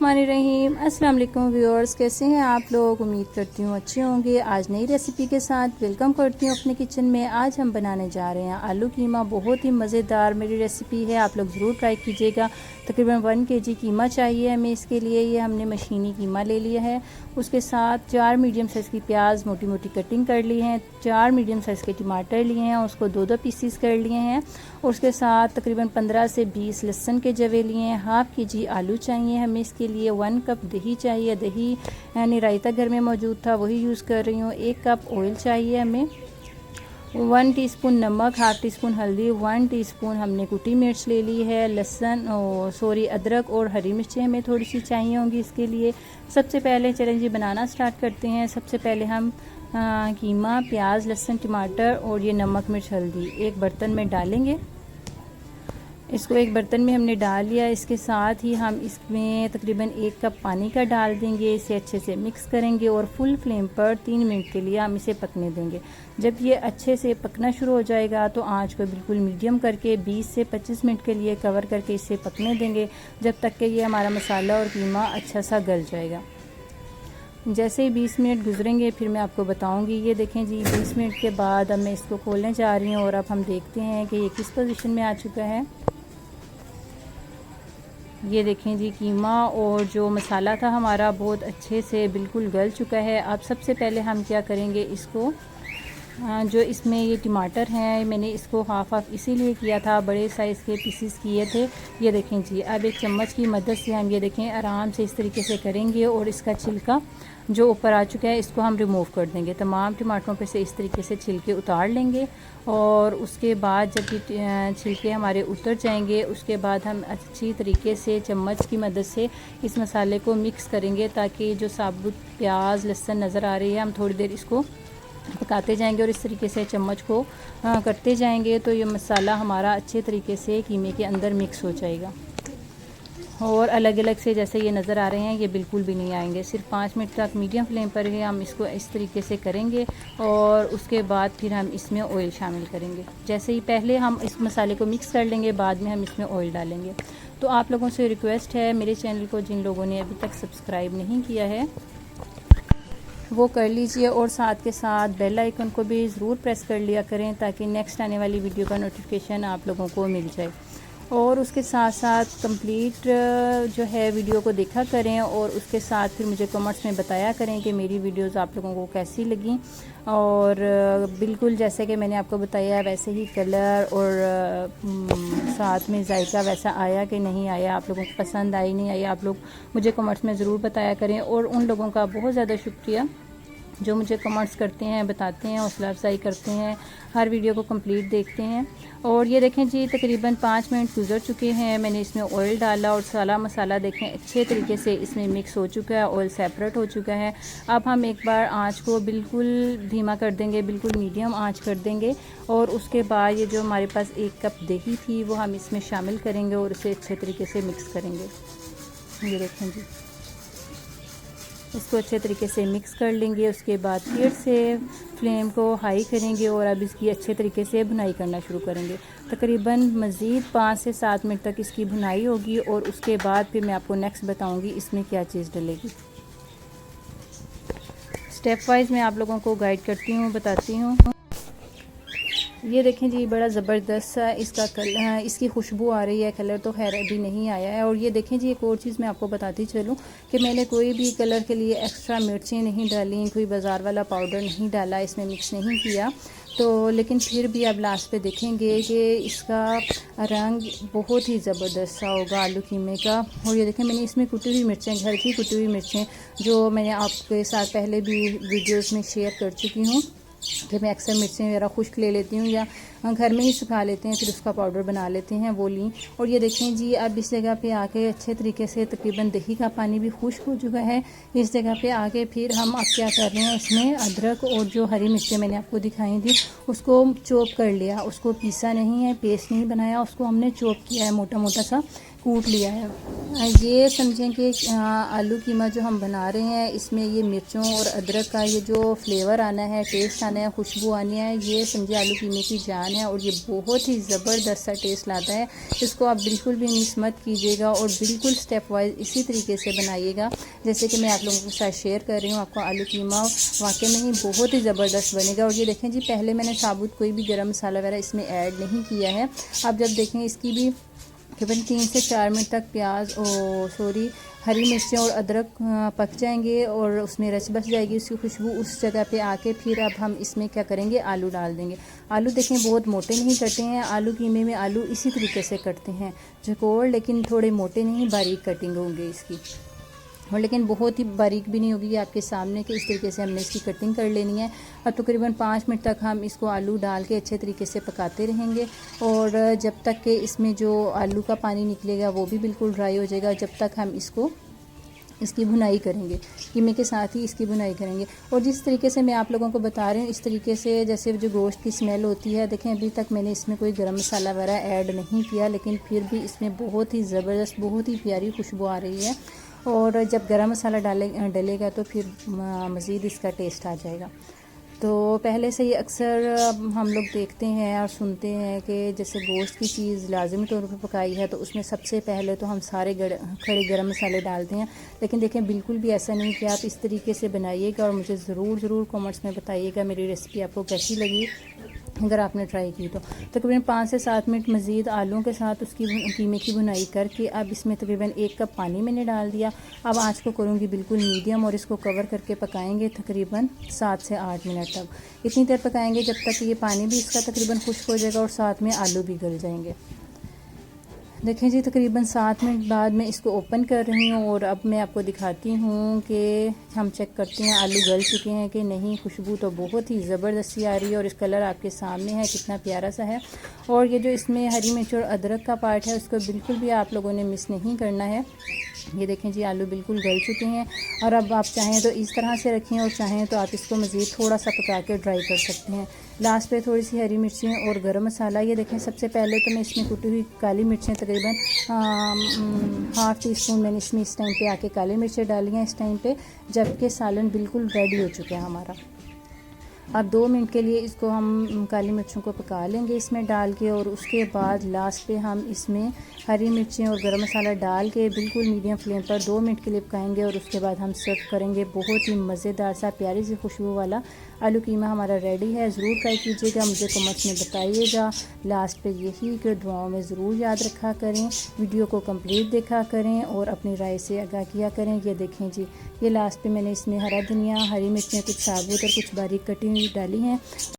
बिस्मिल्लाहिर्रहमानिर्रहीम। अस्सलाम वालेकुम व्यूअर्स, कैसे हैं आप लोग? उम्मीद करती हूँ अच्छे होंगे। आज नई रेसिपी के साथ वेलकम करती हूँ अपने किचन में। आज हम बनाने जा रहे हैं आलू कीमा। बहुत ही मज़ेदार मेरी रेसिपी है, आप लोग ज़रूर ट्राई कीजिएगा। तकरीबन 1 kg कीमा चाहिए हमें इसके लिए। ये हमने मशीनी कीमा ले लिया है। उसके साथ 4 मीडियम साइज़ की प्याज मोटी मोटी कटिंग कर ली है। 4 मीडियम साइज़ के टमाटर लिए हैं, उसको 2-2 पीसीस कर लिए हैं। और उसके साथ तकरीबन 15 से 20 लहसुन के जवे लिए हैं। हाफ़ kg आलू चाहिए हमें इसके लिए। 1 कप दही चाहिए, दही यानी रायता घर में मौजूद था वही यूज़ कर रही हूँ। 1 कप ऑयल चाहिए हमें। 1 टीस्पून नमक, हाफ़ टीस्पून हल्दी, 1 टीस्पून हमने कुटी मिर्च ले ली है। लहसुन अदरक और हरी मिर्चें हमें थोड़ी सी चाहिए होंगी इसके लिए। सबसे पहले चलें जी बनाना स्टार्ट करते हैं। सबसे पहले हम कीमा, प्याज, लहसुन, टमाटर और ये नमक, मिर्च, हल्दी एक बर्तन में डालेंगे। इसको एक बर्तन में हमने डाल लिया। इसके साथ ही हम इसमें तकरीबन 1 कप पानी का डाल देंगे। इसे अच्छे से मिक्स करेंगे और फुल फ्लेम पर 3 मिनट के लिए हम इसे पकने देंगे। जब ये अच्छे से पकना शुरू हो जाएगा तो आंच को बिल्कुल मीडियम करके 20 से 25 मिनट के लिए कवर करके इसे पकने देंगे, जब तक कि ये हमारा मसाला और कीमा अच्छा सा गल जाएगा। जैसे ही 20 मिनट गुजरेंगे फिर मैं आपको बताऊंगी। ये देखें जी, 20 मिनट के बाद अब मैं इसको खोलने जा रही हूँ और अब हम देखते हैं कि ये किस पोजीशन में आ चुका है। ये देखें जी, कीमा और जो मसाला था हमारा बहुत अच्छे से बिल्कुल गल चुका है। अब सबसे पहले हम क्या करेंगे, इसको जो इसमें ये टमाटर हैं मैंने इसको हाफ़ इसीलिए किया था, बड़े साइज़ के पीसीस किए थे। ये देखें जी, अब एक चम्मच की मदद से हम ये देखें आराम से इस तरीके से करेंगे और इसका छिलका जो ऊपर आ चुका है इसको हम रिमूव कर देंगे। तमाम टमाटरों पे से इस तरीके से छिलके उतार लेंगे और उसके बाद जब ये छिलके हमारे उतर जाएंगे उसके बाद हम अच्छी तरीके से चम्मच की मदद से इस मसाले को मिक्स करेंगे, ताकि जो साबुत प्याज लहसुन नज़र आ रही है हम थोड़ी देर इसको पकाते जाएंगे और इस तरीके से चम्मच को करते जाएंगे तो ये मसाला हमारा अच्छे तरीके से कीमे के अंदर मिक्स हो जाएगा। और अलग अलग से जैसे ये नज़र आ रहे हैं ये बिल्कुल भी नहीं आएंगे। सिर्फ 5 मिनट तक मीडियम फ्लेम पर ही हम इसको इस तरीके से करेंगे और उसके बाद फिर हम इसमें ऑयल शामिल करेंगे। जैसे ही पहले हम इस मसाले को मिक्स कर लेंगे, बाद में हम इसमें ऑयल डालेंगे। तो आप लोगों से रिक्वेस्ट है, मेरे चैनल को जिन लोगों ने अभी तक सब्सक्राइब नहीं किया है वो कर लीजिए और साथ के साथ बेल आइकन को भी ज़रूर प्रेस कर लिया करें, ताकि नेक्स्ट आने वाली वीडियो का नोटिफिकेशन आप लोगों को मिल जाए। और उसके साथ साथ कंप्लीट जो है वीडियो को देखा करें और उसके साथ फिर मुझे कमेंट्स में बताया करें कि मेरी वीडियोस आप लोगों को कैसी लगी। और बिल्कुल जैसे कि मैंने आपको बताया वैसे ही कलर और साथ में जायका वैसा आया कि नहीं आया, आप लोगों को पसंद आई नहीं आई, आप लोग मुझे कमेंट्स में ज़रूर बताया करें। और उन लोगों का बहुत ज़्यादा शुक्रिया जो मुझे कमेंट्स करते हैं, बताते हैं, हौसला अफजाई करते हैं, हर वीडियो को कंप्लीट देखते हैं। और ये देखें जी, तकरीबन 5 मिनट गुजर चुके हैं। मैंने इसमें ऑयल डाला और सारा मसाला देखें अच्छे तरीके से इसमें मिक्स हो चुका है, ऑयल सेपरेट हो चुका है। अब हम एक बार आंच को बिल्कुल धीमा कर देंगे, बिल्कुल मीडियम आंच कर देंगे और उसके बाद ये जो हमारे पास 1 कप दही थी वो हम इसमें शामिल करेंगे और उसे अच्छे तरीके से मिक्स करेंगे। ये देखें जी, इसको अच्छे तरीके से मिक्स कर लेंगे। उसके बाद फिर से फ्लेम को हाई करेंगे और अब इसकी अच्छे तरीके से भुनाई करना शुरू करेंगे। तकरीबन मज़ीद 5 से 7 मिनट तक इसकी भुनाई होगी और उसके बाद फिर मैं आपको नेक्स्ट बताऊंगी इसमें क्या चीज़ डलेगी। स्टेप वाइज मैं आप लोगों को गाइड करती हूँ, बताती हूँ। ये देखें जी, बड़ा ज़बरदस्त सा इसका कलर, इसकी खुशबू आ रही है। कलर तो खैर अभी नहीं आया है। और ये देखें जी, एक और चीज़ मैं आपको बताती चलूँ कि मैंने कोई भी कलर के लिए एक्स्ट्रा मिर्चें नहीं डाली, कोई बाज़ार वाला पाउडर नहीं डाला, इसमें मिक्स नहीं किया। तो लेकिन फिर भी अब लास्ट पे देखेंगे कि इसका रंग बहुत ही ज़बरदस्त सा होगा आलू कीमे का। और ये देखें, मैंने इसमें कुटी हुई मिर्चें, घर की कुटी हुई मिर्चें जो मैंने आपके साथ पहले भी वीडियोज़ में शेयर कर चुकी हूँ कि मैं अक्सर मिर्चें वगैरह खुश्क ले लेती हूँ या घर में ही सुखा लेते हैं, फिर उसका पाउडर बना लेते हैं, वो ली। और ये देखें जी, अब इस जगह पे आके अच्छे तरीके से तकरीबन दही का पानी भी खुश्क हो चुका है। इस जगह पे आके फिर हम अब क्या कर रहे हैं, इसमें अदरक और जो हरी मिर्चें मैंने आपको दिखाई थी उसको चॉप कर लिया। उसको पीसा नहीं है, पेस्ट नहीं बनाया, उसको हमने चॉप किया है मोटा मोटा सा कूट लिया है। ये समझें कि आलू कीमा जो हम बना रहे हैं इसमें ये मिर्चों और अदरक का ये जो फ्लेवर आना है, टेस्ट आना है, खुशबू आनी है, ये समझे आलू कीमे की जान है और ये बहुत ही ज़बरदस्त सा टेस्ट लाता है। इसको आप बिल्कुल भी मिस मत कीजिएगा और बिल्कुल स्टेप वाइज इसी तरीके से बनाइएगा जैसे कि मैं आप लोगों के साथ शेयर कर रही हूँ। आपको आलू कीमा वाकई में ही बहुत ही ज़बरदस्त बनेगा। और ये देखें जी, पहले मैंने साबुत कोई भी गरम मसाला वगैरह इसमें ऐड नहीं किया है। अब जब देखें इसकी भी तकरीबन 3 से 4 मिनट तक हरी मिर्चें और अदरक पक जाएंगे और उसमें रच बस जाएगी उसकी खुशबू, उस जगह पे आके फिर अब हम इसमें क्या करेंगे, आलू डाल देंगे। आलू देखें बहुत मोटे नहीं कटे हैं, आलू कीमे में आलू इसी तरीके से कटते हैं चौकोर, लेकिन थोड़े मोटे नहीं, बारीक कटिंग होंगे इसकी, और लेकिन बहुत ही बारीक भी नहीं होगी आपके सामने कि इस तरीके से हमने इसकी कटिंग कर लेनी है। और तकरीबन 5 मिनट तक हम इसको आलू डाल के अच्छे तरीके से पकाते रहेंगे और जब तक कि इसमें जो आलू का पानी निकलेगा वो भी बिल्कुल ड्राई हो जाएगा, जब तक हम इसकी भुनाई करेंगे, कीमे के साथ ही इसकी भुनाई करेंगे। और जिस तरीके से मैं आप लोगों को बता रही हूँ इस तरीके से जैसे जो गोश्त की स्मेल होती है, देखें अभी तक मैंने इसमें कोई गरम मसाला वगैरह ऐड नहीं किया, लेकिन फिर भी इसमें बहुत ही ज़बरदस्त, बहुत ही प्यारी खुशबू आ रही है। और जब गरम मसाला डलेगा तो फिर मज़ीद इसका टेस्ट आ जाएगा। तो पहले से ही अक्सर हम लोग देखते हैं और सुनते हैं कि जैसे गोश्त की चीज़ लाजमी तौर पर पकाई है तो उसमें सबसे पहले तो हम सारे खड़े गरम मसाले डालते हैं, लेकिन देखें बिल्कुल भी ऐसा नहीं कि आप इस तरीके से बनाइएगा और मुझे ज़रूर कमेंट्स में बताइएगा मेरी रेसिपी आपको कैसी लगी अगर आपने ट्राई की तो। तकरीबन 5 से 7 मिनट मज़ीद आलूओं के साथ उसकी कीमे की भुनाई करके अब इसमें तकरीबन 1 कप पानी मैंने डाल दिया। अब आँच को करूँगी बिल्कुल मीडियम और इसको कवर करके पकाएंगे तकरीबन 7 से 8 मिनट तक। इतनी देर पकाएंगे जब तक ये पानी भी इसका तकरीबन खुश्क हो जाएगा और साथ में आलू भी गल जाएंगे। देखें जी, तकरीबन 7 मिनट बाद मैं इसको ओपन कर रही हूँ और अब मैं आपको दिखाती हूँ कि हम चेक करते हैं आलू गल चुके हैं कि नहीं। खुशबू तो बहुत ही ज़बरदस्ती आ रही है और इस कलर आपके सामने है कितना प्यारा सा है। और ये जो इसमें हरी मिर्च और अदरक का पार्ट है उसको बिल्कुल भी आप लोगों ने मिस नहीं करना है। ये देखें जी, आलू बिल्कुल गल चुके हैं और अब आप चाहें तो इस तरह से रखें और चाहें तो आप इसको मज़ीद थोड़ा सा पका के ड्राई कर सकते हैं। लास्ट पे थोड़ी सी हरी मिर्चें और गरम मसाला। ये देखें सबसे पहले तो मैं इसमें कुटी हुई काली मिर्चें तकरीबन ½ टीस्पून मैंने इसमें इस टाइम पे आके काली मिर्चें डाली हैं इस टाइम पे, जबकि सालन बिल्कुल रेडी हो चुका है हमारा। अब 2 मिनट के लिए इसको हम काली मिर्चों को पका लेंगे इसमें डाल के और उसके बाद लास्ट पे हम इसमें हरी मिर्चें और गरम मसाला डाल के बिल्कुल मीडियम फ्लेम पर 2 मिनट के लिए पकाएंगे और उसके बाद हम सर्व करेंगे। बहुत ही मज़ेदार सा प्यारी सी खुशबू वाला आलू कीमा हमारा रेडी है। ज़रूर ट्राई कीजिएगा, मुझे कमेंट्स में बताइएगा। लास्ट पे यही कि दुआओं में ज़रूर याद रखा करें, वीडियो को कंप्लीट देखा करें और अपनी राय से आगाह किया करें। ये देखें जी, ये लास्ट पे मैंने इसमें हरा धनिया, हरी मिर्चें कुछ साबुत और कुछ बारीक कटी हुई डाली हैं।